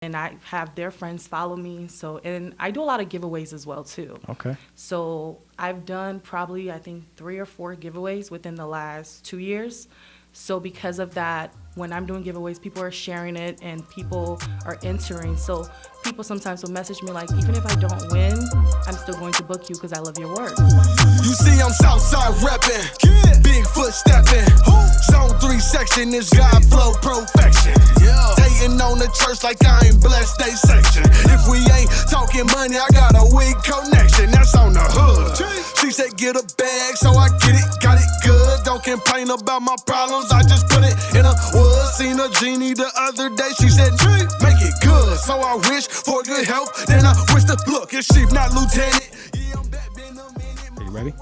and I have their friends follow me. So, and I do a lot of giveaways as well too. Okay. So I've done probably, I think, 3 or 4 giveaways within the last 2 years. So because of that, when I'm doing giveaways, people are sharing it and people are entering. So people sometimes will message me like, even if I don't win, I'm still going to book you because I love your work. You see, I'm Southside reppin', Bigfoot steppin', Zone 3 section is God flow perfection. Hating on the church like I ain't blessed they section. If we ain't talking money, I got a wig connection, that's on the hood. She said get a bag, so I get it, got it good. Don't complain about my problems, I just put it in a wood. Seen a genie the other day, she said make it good. So I wish for good health, then I wish to look, it's chief, not lieutenant. Are you ready?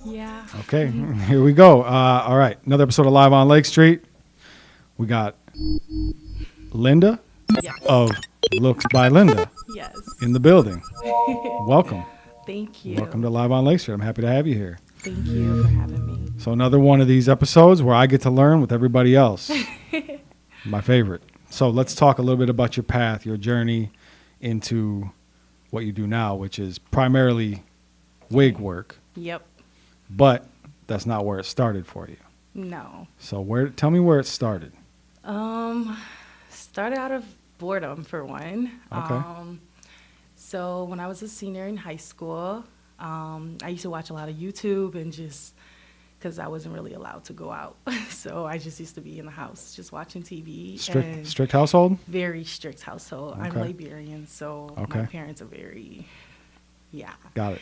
Yeah. Okay, here we go. All right, another episode of Live on Lake Street. We got Linda Yes. of Looks by Linda Yes. in the building. Welcome. Thank you. Welcome to Live on Lake Street. I'm happy to have you here. Thank you for having me. So another one of these episodes where I get to learn with everybody else. My favorite. So let's talk a little bit about your path, your journey into what you do now, which is primarily wig work. Yep. But that's not where it started for you. No. So tell me where it started. Started out of boredom for one. Okay. So when I was a senior in high school, I used to watch a lot of YouTube and just because I wasn't really allowed to go out. So I just used to be in the house just watching TV. Strict household? Very strict household. I'm Okay. Liberian, so Okay. my parents are very, yeah. Got it.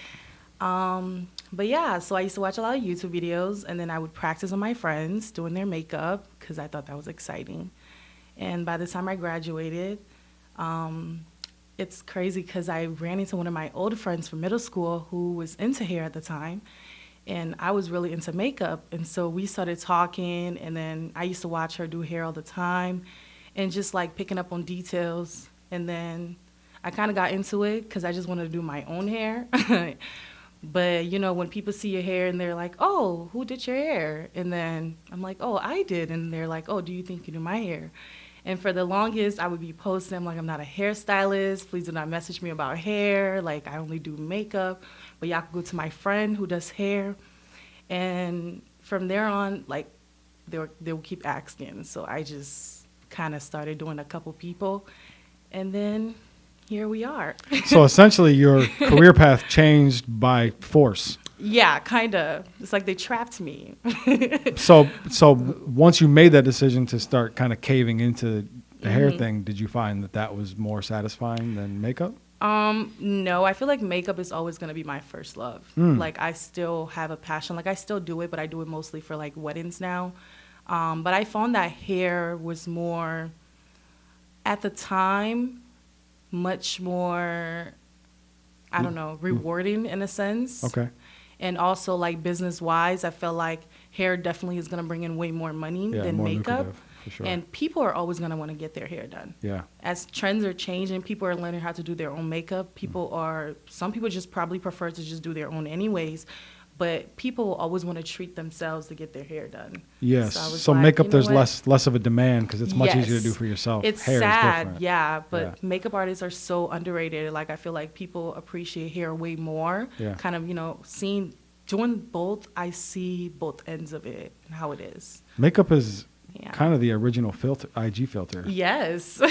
But yeah, so I used to watch a lot of YouTube videos, and then I would practice on my friends doing their makeup because I thought that was exciting. And by the time I graduated, it's crazy because I ran into one of my old friends from middle school who was into hair at the time, and I was really into makeup. And so we started talking, and then I used to watch her do hair all the time and just like picking up on details. And then I kind of got into it because I just wanted to do my own hair. But, you know, when people see your hair and they're like, oh, who did your hair? And then I'm like, oh, I did. And they're like, oh, do you think you do my hair? And for the longest, I would be posting, I'm like, I'm not a hairstylist. Please do not message me about hair. Like, I only do makeup. But y'all can go to my friend who does hair. And from there on, like, they would keep asking. So I just kind of started doing a couple people. And then here we are. So essentially your career path changed by force. Yeah, kind of. It's like they trapped me. So once you made that decision to start kind of caving into the hair thing, did you find that was more satisfying than makeup? No, I feel like makeup is always going to be my first love. Like, I still have a passion. Like, I still do it, but I do it mostly for, like, weddings now. But I found that hair was more, at the time, much more, I don't know, rewarding in a sense. Okay. And also, like, business-wise, I feel like hair definitely is going to bring in way more money than more makeup. lucrative, for sure. And people are always going to want to get their hair done. Yeah. As trends are changing, people are learning how to do their own makeup. Some people just probably prefer to just do their own anyways. But people always want to treat themselves to get their hair done. Yes. I was So like, makeup, you know there's what? less of a demand because it's much Yes. easier to do for yourself. It's hair is sad, different. yeah, but Yeah. makeup artists are so underrated. Like, I feel like people appreciate hair way more. Yeah. Kind of, you know, doing both, I see both ends of it and how it is. Makeup is Yeah. kind of the original filter, IG filter. Yes.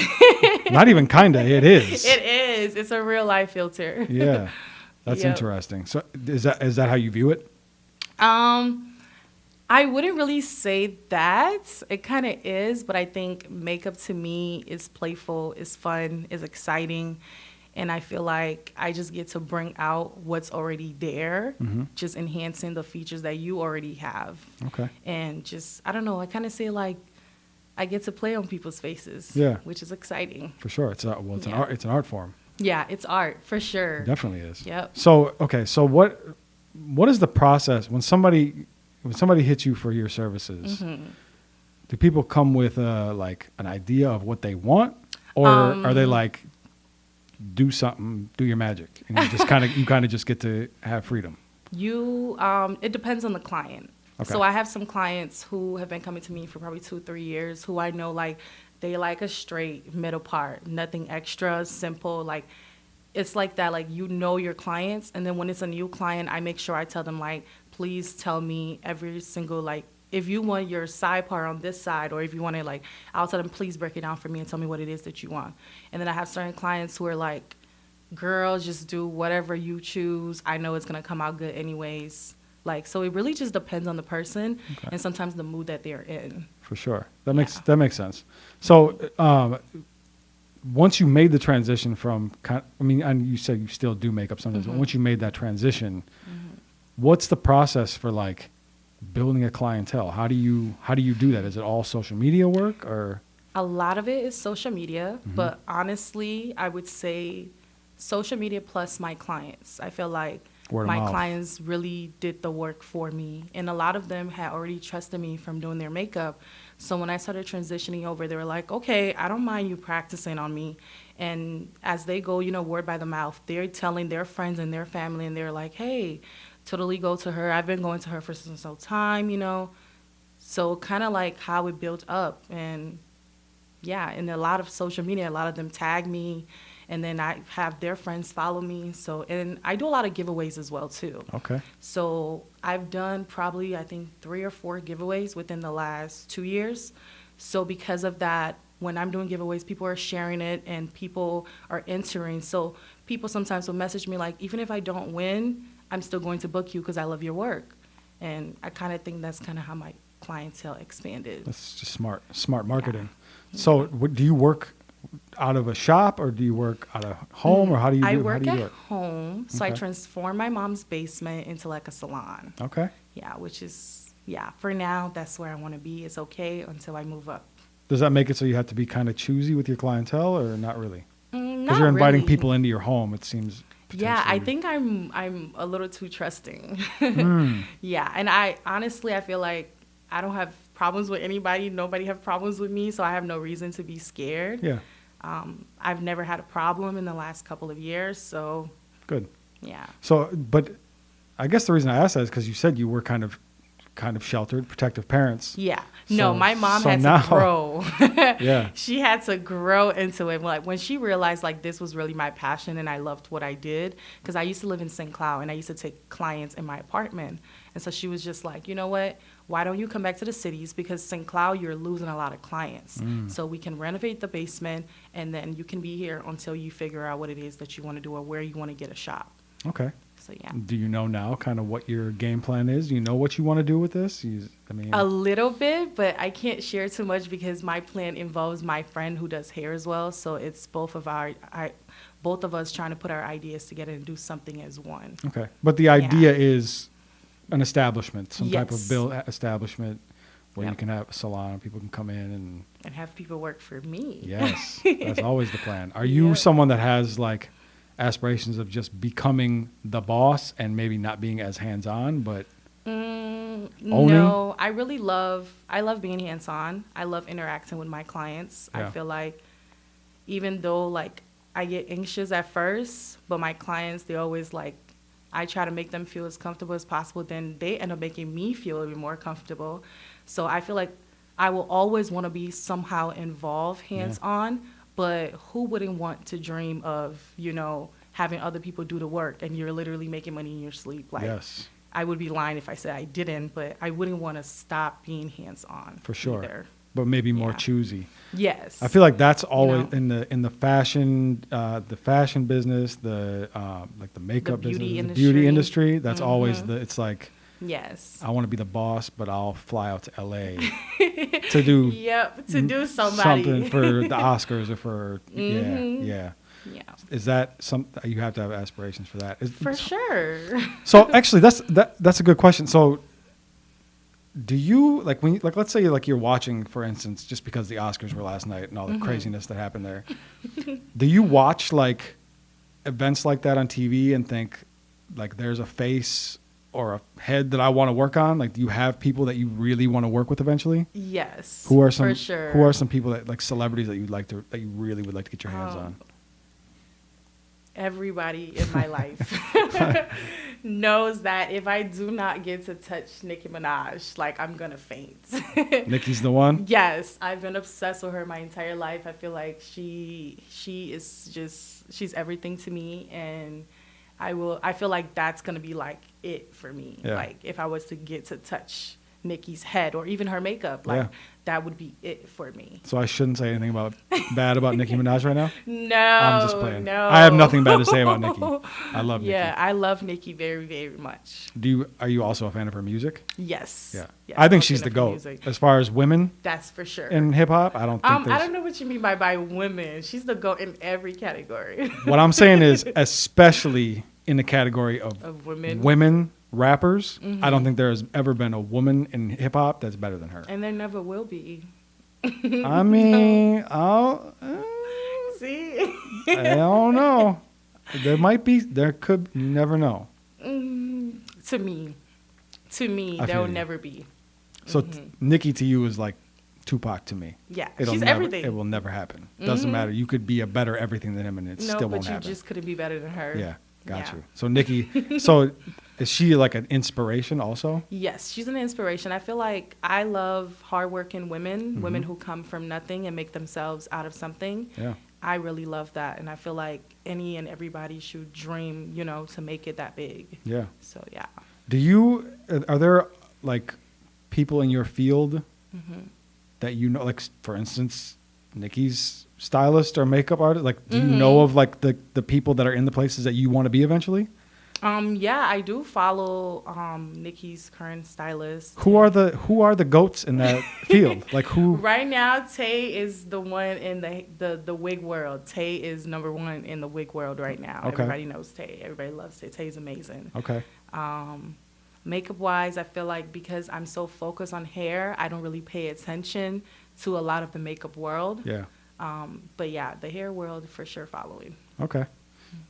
Not even kind of, it is. It is. It's a real life filter. Yeah. That's Yep. interesting. So is that how you view it? I wouldn't really say that. It kind of is, but I think makeup to me is playful, is fun, is exciting. And I feel like I just get to bring out what's already there, just enhancing the features that you already have. Okay. And just, I don't know, I kind of say like I get to play on people's faces, Yeah. which is exciting. For sure. It's an Yeah. art. It's an art form. Yeah, it's art, for sure. It definitely is. Yep. So okay. So what is the process when somebody hits you for your services? Do people come with like an idea of what they want, or are they like, do something, do your magic, and you kind of just get to have freedom? It depends on the client. Okay. So I have some clients who have been coming to me for probably 2-3 years who I know like They like a straight middle part, nothing extra, simple. Like, it's like that, like, you know your clients. And then when it's a new client, I make sure I tell them, like, please tell me every single, like, if you want your side part on this side, or if you want it, like, I'll tell them, please break it down for me and tell me what it is that you want. And then I have certain clients who are like, girl, just do whatever you choose. I know it's going to come out good anyways. Like, so it really just depends on the person and sometimes the mood that they're in. For sure. That makes sense. So, once you made the transition from, and you said you still do makeup sometimes, but once you made that transition, what's the process for like building a clientele? How do you do that? Is it all social media work, or? A lot of it is social media, but honestly, I would say social media plus my clients. I feel like my clients really did the work for me, and a lot of them had already trusted me from doing their makeup. So when I started transitioning over, they were like, okay, I don't mind you practicing on me. And as they go, word by the mouth, they're telling their friends and their family, and they're like, hey, totally go to her. I've been going to her for some time, So kind of like how it built up. And yeah, and a lot of social media, a lot of them tag me, and then I have their friends follow me. So, and I do a lot of giveaways as well too. Okay. So I've done probably, I think, 3 or 4 giveaways within the last 2 years. So because of that, when I'm doing giveaways, people are sharing it and people are entering. So people sometimes will message me like, even if I don't win, I'm still going to book you because I love your work. And I kind of think that's kind of how my clientele expanded. That's just smart marketing. Yeah. So do you work out of a shop, or do you work out of home, or how do you do it? I work at home, so I transform my mom's basement into like a salon. Okay. Yeah, which is, for now, that's where I want to be. It's okay until I move up. Does that make it so you have to be kind of choosy with your clientele, or not really? Because you're inviting people into your home, it seems. Yeah, I think I'm a little too trusting. Yeah, and I feel like I don't have problems with anybody. Nobody have problems with me, so I have no reason to be scared. Yeah. I've never had a problem in the last couple of years, so. Good. Yeah. So, but I guess the reason I asked that is because you said you were kind of sheltered, protective parents. Yeah. No, my mom had to grow. Yeah. She had to grow into it. Like when she realized like this was really my passion and I loved what I did, because I used to live in St. Cloud and I used to take clients in my apartment. And so she was just like, you know what? Why don't you come back to the cities? Because St. Cloud, you're losing a lot of clients. So we can renovate the basement, and then you can be here until you figure out what it is that you want to do or where you want to get a shop. Okay. So, yeah. Do you know now kind of what your game plan is? Do you know what you want to do with this? A little bit, but I can't share too much because my plan involves my friend who does hair as well. So it's both of us trying to put our ideas together and do something as one. Okay. But the idea is an establishment, some type of establishment where you can have a salon, people can come in and have people work for me. Yes, that's always the plan. Are you someone that has like aspirations of just becoming the boss and maybe not being as hands-on, but owning? No, I love being hands-on. I love interacting with my clients. Yeah. I feel like even though like I get anxious at first, but my clients, they always like, I try to make them feel as comfortable as possible. Then they end up making me feel even more comfortable. So I feel like I will always want to be somehow involved hands-on, but who wouldn't want to dream of, having other people do the work and you're literally making money in your sleep? Like, yes. I would be lying if I said I didn't, but I wouldn't want to stop being hands-on. For sure. Either. But maybe more choosy. Yes. I feel like that's always in the fashion business, like the makeup business, the beauty industry. That's always it's like, yes, I want to be the boss, but I'll fly out to LA to do do something for the Oscars or for yeah. Is that something you have to have aspirations for that? For sure. So actually, that's a good question. So, do you like when let's say you're watching, for instance, just because the Oscars were last night and all the craziness that happened there? Do you watch like events like that on TV and think like there's a face or a head that I want to work on? Like, do you have people that you really want to work with eventually? Yes. Who are some? For sure. Who are some people that like celebrities that you really would like to get your hands on? everybody in my life knows that if I do not get to touch Nicki Minaj, like, I'm gonna faint. Nicki's the one? Yes, I've been obsessed with her my entire life. I feel like she is just, she's everything to me, and I feel like that's gonna be like it for me. Yeah. Like, if I was to get to touch Nicki's head or even her makeup, like, that would be it for me. So I shouldn't say anything bad about Nicki Minaj right now? No, I'm just playing. no. I have nothing bad to say about Nicki. I love Nicki. Yeah, I love Nicki very, very much. Are you also a fan of her music? Yes. Yeah. Yes, I think I'm a she's fan the of her GOAT. music. As far as women That's for sure. in hip hop, I don't think I there's... don't know what you mean by women. She's the GOAT in every category. What I'm saying is, especially in the category of women rappers, I don't think there has ever been a woman in hip hop that's better than her. And there never will be. I mean, See? I don't know. There might be, there could, you never know. To me, there will never be. So Nicki to you is like Tupac to me. Yeah, It'll she's never, everything. It will never happen. Doesn't matter. You could be a better everything than him, and it still won't happen. But you just couldn't be better than her. Yeah, got Yeah. you. So Nicki, so is she like an inspiration also? Yes, she's an inspiration. I feel like I love hardworking women, women who come from nothing and make themselves out of something. Yeah. I really love that, and I feel like any and everybody should dream, to make it that big. Yeah. So yeah. Are there like people in your field that you know, like for instance, Nicki's stylist or makeup artist? Like, do you know of like the people that are in the places that you want to be eventually? Yeah, I do follow Nicki's current stylist. Who are the goats in that field? Like who? Right now, Tay is the one in the wig world. Tay is number one in the wig world right now. Okay. Everybody knows Tay. Everybody loves Tay. Tay's amazing. Okay. Makeup wise, I feel like because I'm so focused on hair, I don't really pay attention to a lot of the makeup world. Yeah. But yeah, the hair world for sure following. Okay.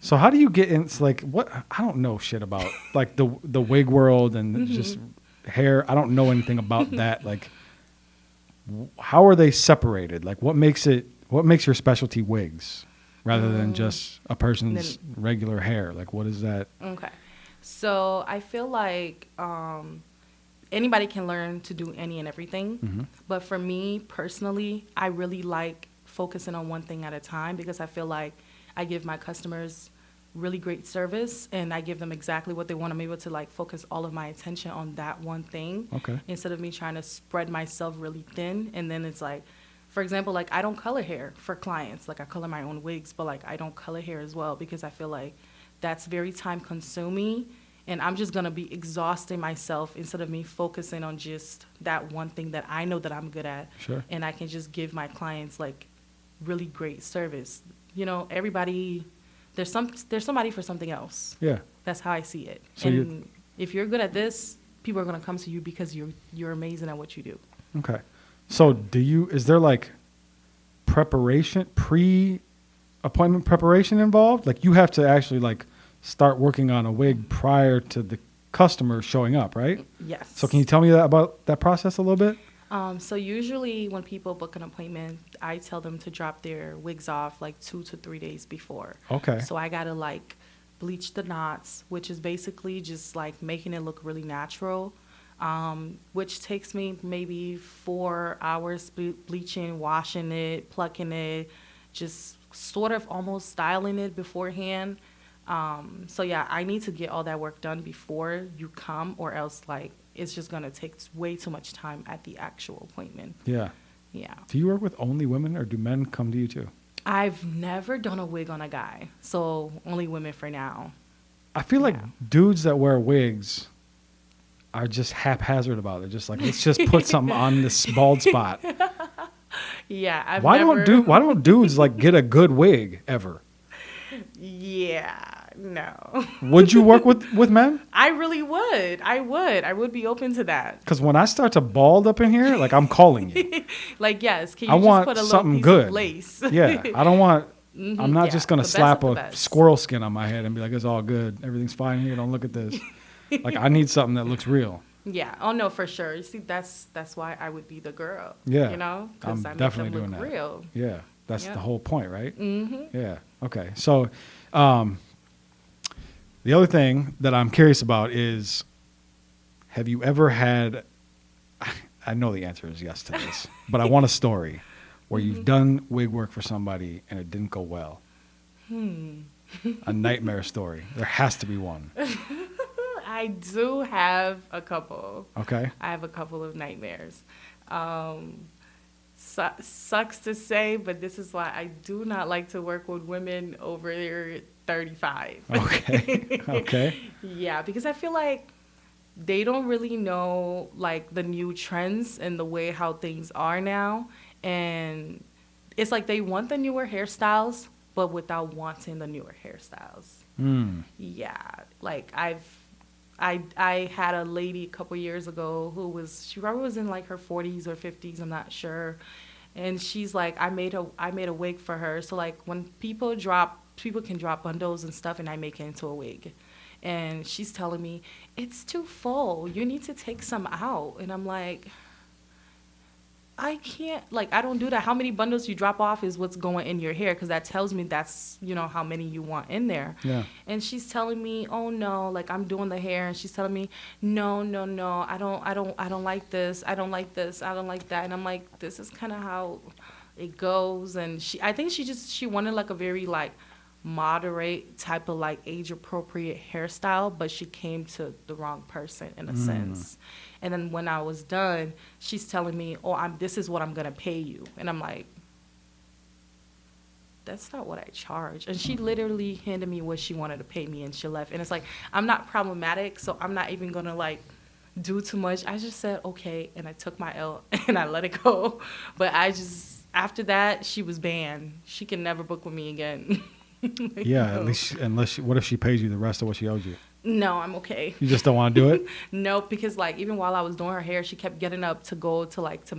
So how do you get in? It's like what I don't know shit about like the wig world and just hair. I don't know anything about that. Like, how are they separated? Like, what makes your specialty wigs rather than just a person's regular hair? Like, what is that? Okay. So I feel like anybody can learn to do any and everything. But for me personally, I really like focusing on one thing at a time because I feel like I give my customers really great service and I give them exactly what they want. I'm able to like focus all of my attention on that one thing. Okay. Instead of me trying to spread myself really thin. And then it's like, for example, like I don't color hair for clients. Like I color my own wigs, but like I don't color hair as well because I feel like that's very time consuming and I'm just going to be exhausting myself instead of me focusing on just that one thing that I know that I'm good at. Sure. And I can just give my clients like really great service. Everybody, there's somebody for something else. Yeah. That's how I see it. So and if you're good at this, people are going to come to you because you're amazing at what you do. Okay. So is there like pre-appointment preparation involved? Like you have to actually like start working on a wig prior to the customer showing up, right? Yes. So can you tell me about that process a little bit? So usually when people book an appointment, I tell them to drop their wigs off like 2 to 3 days before. Okay. So I got to like bleach the knots, which is basically just like making it look really natural, which takes me maybe 4 hours bleaching, washing it, plucking it, just sort of almost styling it beforehand. So yeah, I need to get all that work done before you come or else like it's just going to take way too much time at the actual appointment. Yeah. Yeah. Do you work with only women or do men come to you too? I've never done a wig on a guy, so only women for now. I feel like dudes that wear wigs are just haphazard about it. Just like, let's just put something on this bald spot. Yeah. Why don't dudes like get a good wig ever? Yeah. No. Would you work with men? I really would. I would be open to that. Because when I start to bald up in here, like I'm calling you. Like, yes. Can you I just want put a little something piece good. of lace? Yeah. I don't want. I'm not just gonna the best slap of the a best. squirrel skin on my head and be like, it's all good. Everything's fine here. Don't look at this. Like I need something that looks real. Yeah. Oh no, for sure. You see, that's why I would be the girl. Yeah. Because I'm I definitely make them doing look that. real. Yeah. That's Yep. the whole point, right? Yeah. Okay. So, The other thing that I'm curious about is, have you ever had, I know the answer is yes to this, but I want a story where you've done wig work for somebody and it didn't go well. A nightmare story. There has to be one. I do have a couple. Okay. I have a couple of nightmares. Sucks to say, but this is why I do not like to work with women over 35. Okay. Okay. Yeah, because I feel like they don't really know like the new trends and the way how things are now, and it's like they want the newer hairstyles but without wanting the newer hairstyles. Yeah, like I had a lady a couple years ago who she probably was in like her 40s or 50s, I'm not sure, and she's like, I made a wig for her, so like when people can drop bundles and stuff and I make it into a wig. And she's telling me, it's too full. You need to take some out. And I'm like, I can't, like, I don't do that. How many bundles you drop off is what's going in your hair, because that tells me that's, how many you want in there. Yeah. And she's telling me, oh no, like I'm doing the hair, and she's telling me, no, I don't like this. I don't like this. I don't like that. And I'm like, this is kind of how it goes. And I think she wanted like a very like moderate type of like age appropriate hairstyle, but she came to the wrong person in a sense. And then when I was done, she's telling me, this is what I'm gonna pay you. And I'm like, that's not what I charge. And she literally handed me what she wanted to pay me, and she left. And it's like, I'm not problematic, so I'm not even gonna like do too much. I just said okay, and I took my L and I let it go. But after that, she was banned. She can never book with me again. Yeah, at least what if she pays you the rest of what she owes you? No, I'm okay. You just don't want to do it? Nope, because like even while I was doing her hair, she kept getting up to go to like the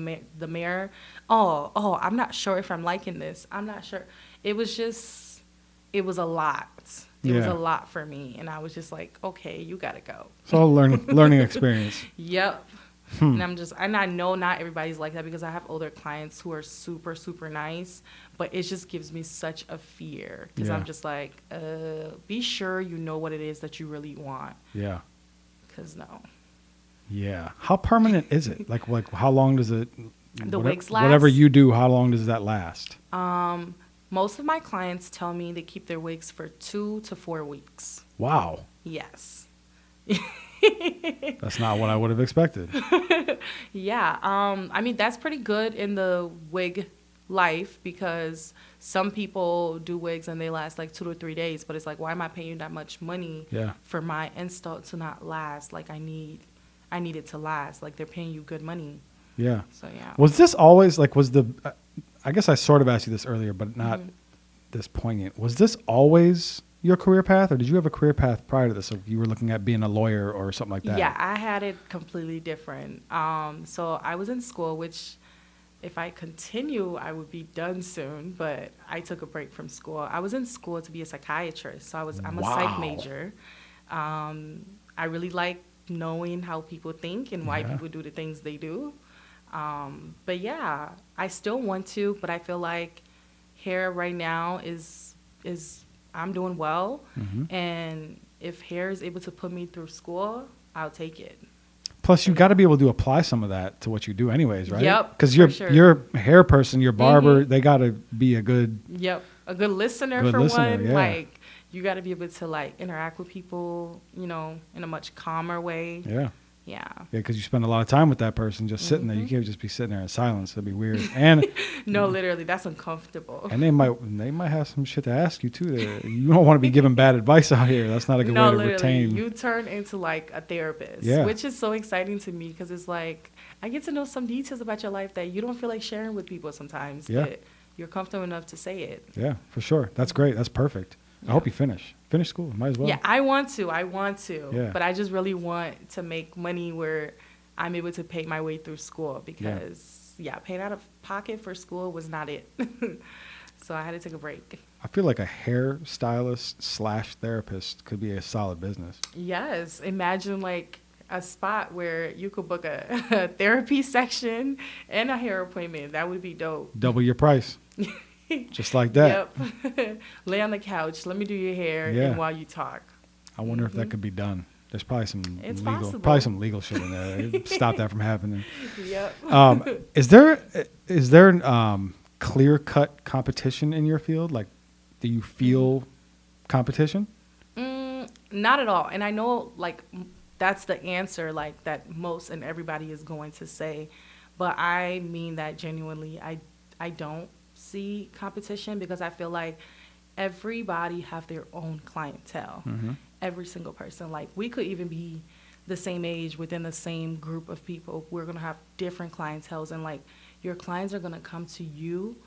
mirror. Oh, I'm not sure if I'm liking this. I'm not sure. It was a lot. It was a lot for me, and I was just like, okay, you gotta go. It's all learning experience. Yep. And I know not everybody's like that, because I have older clients who are super, super nice, but it just gives me such a fear, because I'm just like, be sure you know what it is that you really want. Yeah. Because no. Yeah. How permanent is it? Like how long does it? The wigs last? Whatever you do, how long does that last? Most of my clients tell me they keep their wigs for 2 to 4 weeks. Wow. Yes. That's not what I would have expected. Yeah. I mean, that's pretty good in the wig life, because some people do wigs and they last like 2 to 3 days, but it's like, why am I paying you that much money for my install to not last? Like I need it to last. Like they're paying you good money. Yeah. So yeah. Was this always like, I guess I sort of asked you this earlier, but not this poignant. Was this always your career path, or did you have a career path prior to this? So you were looking at being a lawyer or something like that? Yeah, I had it completely different. So I was in school, which if I continue, I would be done soon, but I took a break from school. I was in school to be a psychiatrist, so I'm a psych major. I really like knowing how people think and why people do the things they do. But yeah, I still want to, but I feel like hair right now is I'm doing well, and if hair is able to put me through school, I'll take it. Plus, you got to be able to apply some of that to what you do, anyways, right? Yep. Because you're a hair person, your barber, they got to be a good listener one. Yeah. Like you got to be able to like interact with people, in a much calmer way. Yeah. Yeah. Yeah, because you spend a lot of time with that person just sitting there. You can't just be sitting there in silence. That'd be weird. And no, literally, that's uncomfortable. And they might have some shit to ask you too. You don't want to be giving bad advice out here. That's not a good way to retain. You turn into like a therapist, which is so exciting to me, because it's like I get to know some details about your life that you don't feel like sharing with people sometimes. Yeah. But you're comfortable enough to say it. Yeah, for sure. That's great. That's perfect. I hope you finish school. Might as well. Yeah, I want to. Yeah. But I just really want to make money where I'm able to pay my way through school, because paying out of pocket for school was not it. So I had to take a break. I feel like a hairstylist / therapist could be a solid business. Yes. Imagine like a spot where you could book a therapy section and a hair appointment. That would be dope. Double your price. Just like that. Yep. Lay on the couch. Let me do your hair and while you talk. I wonder if that could be done. There's probably some possible. some legal shit in there. Stop that from happening. Yep. Is there clear cut competition in your field? Like, do you feel competition? Not at all. And I know like that's the answer like that most and everybody is going to say, but I mean that genuinely. I don't see competition because I feel like everybody have their own clientele. Every single person. Like we could even be the same age within the same group of people. We're going to have different clienteles, and like your clients are going to come to you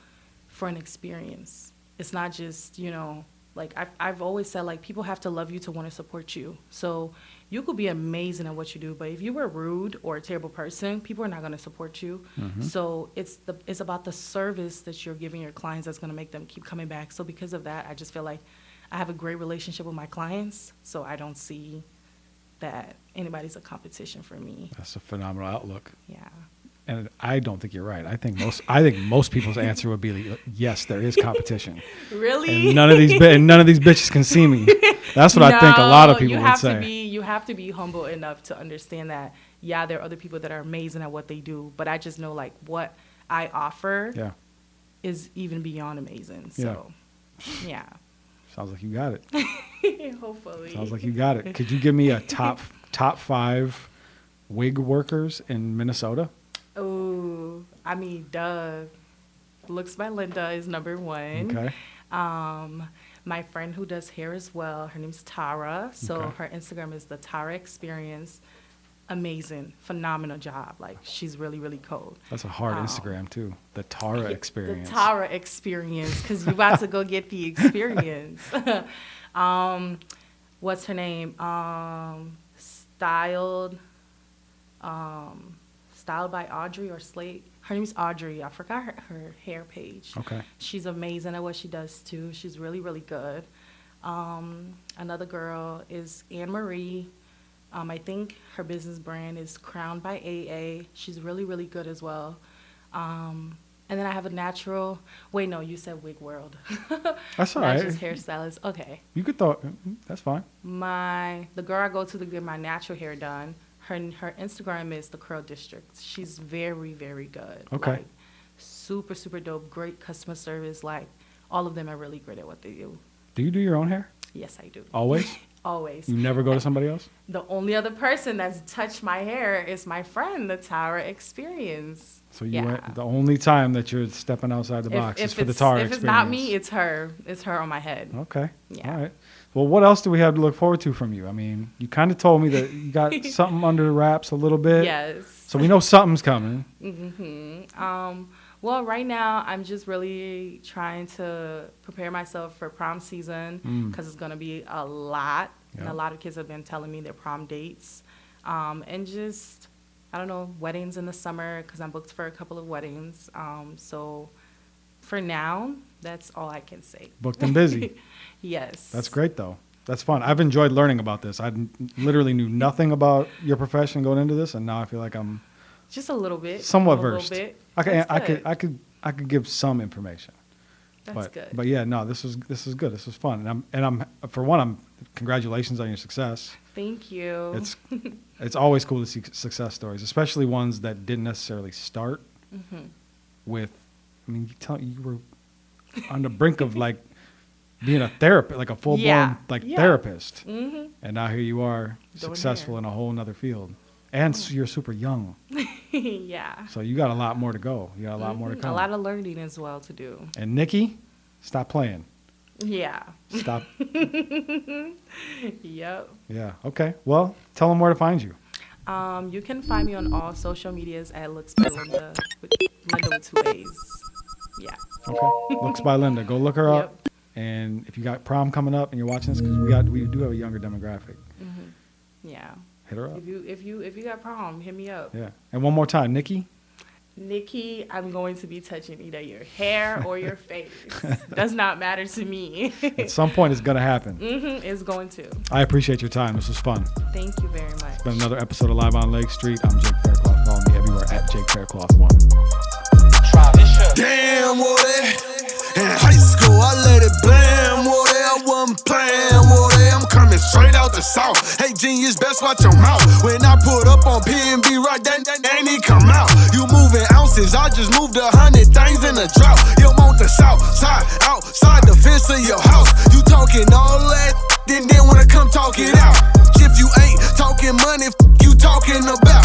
for an experience. It's not just, like I've always said, like people have to love you to want to support you. So you could be amazing at what you do, but if you were rude or a terrible person, people are not going to support you. So it's about the service that you're giving your clients that's going to make them keep coming back. So because of that, I just feel like I have a great relationship with my clients, so I don't see that anybody's a competition for me. That's a phenomenal outlook. Yeah. And I don't think you're right. I think most people's answer would be yes, there is competition. Really? And none of these bitches can see me. That's what I think a lot of people would say. You have to be humble enough to understand that, yeah, there are other people that are amazing at what they do, but I just know like what I offer is even beyond amazing. So, yeah. Sounds like you got it. Hopefully. Sounds like you got it. Could you give me a top 5 wig workers in Minnesota? Oh, I mean, duh. Looks by Linda is number 1. Okay. My friend who does hair as well, her name's Tara. So her Instagram is the Tara Experience. Amazing, phenomenal job. Like she's really, really cool. That's a hard Instagram too. The Tara Experience. The Tara Experience, because you're about to go get the experience. What's her name? Styled by Audrey or Slate. Her name's Audrey. I forgot her hair page. Okay. She's amazing at what she does too. She's really, really good. Another girl is Anne Marie. I think her business brand is Crowned by AA. She's really, really good as well. And then I have a natural. Wait, no, you said Wig World. That's all right. That's just hairstylist. Okay. You could throw. That's fine. The girl I go to get my natural hair done. Her Instagram is the Curl District. She's very, very good. Okay. Like, super, super dope. Great customer service. Like all of them are really great at what they do. Do you do your own hair? Yes, I do. Always? Always. You never go to somebody else? The only other person that's touched my hair is my friend, the Tara Experience. So you went, the only time that you're stepping outside the box is for the Tara Experience. If it's not me, it's her. It's her on my head. Okay. Yeah. All right. Well, what else do we have to look forward to from you? I mean, you kind of told me that you got something under the wraps a little bit. Yes. So we know something's coming. Well, right now, I'm just really trying to prepare myself for prom season because it's going to be a lot. Yeah. And a lot of kids have been telling me their prom dates. And just, I don't know, weddings in the summer because I'm booked for a couple of weddings. So for now, that's all I can say. Booked and busy. Yes. That's great, though. That's fun. I've enjoyed learning about this. I literally knew nothing about your profession going into this, and now I feel like I'm just a little bit, somewhat versed. Little bit. I could give some information. That's good. But yeah, no, this is good. This is fun, and I'm congratulations on your success. Thank you. It's always cool to see success stories, especially ones that didn't necessarily start with. I mean, you were on the brink of like being a therapist, like a full blown therapist, and now here you are, successful in a whole nother field, and you're super young. Yeah. So you got a lot more to go. You got a lot more to come. A lot of learning as well to do. And Nikki, stop playing. Yeah. Stop. Yep. Yeah. Okay. Well, tell them where to find you. You can find me on all social medias at Looks by Linda, Linda with 2 A's. Yeah. Okay. Looks by Linda. Go look her up. And if you got prom coming up and you're watching this, because we do have a younger demographic. Yeah. Hit her up. If you got prom, hit me up. Yeah. And one more time, Nikki, I'm going to be touching either your hair or your face. Does not matter to me. At some point, it's going to happen. It's going to. I appreciate your time. This was fun. Thank you very much. It's been another episode of Live on Lake Street. I'm Jake Faircloth. Follow me everywhere at Jake Faircloth1. Damn, what In high school, I let it blam. Whoa, there I wasn't playing. Whoa, there I'm coming straight out the south. Hey, genius, best watch your mouth. When I put up on P&B right, then ain't he come out. You moving ounces, I just moved 100 things in a drought. You want the south side, outside the fence of your house. You talking all that, then wanna come talk it out. If you ain't talking money, you talking about.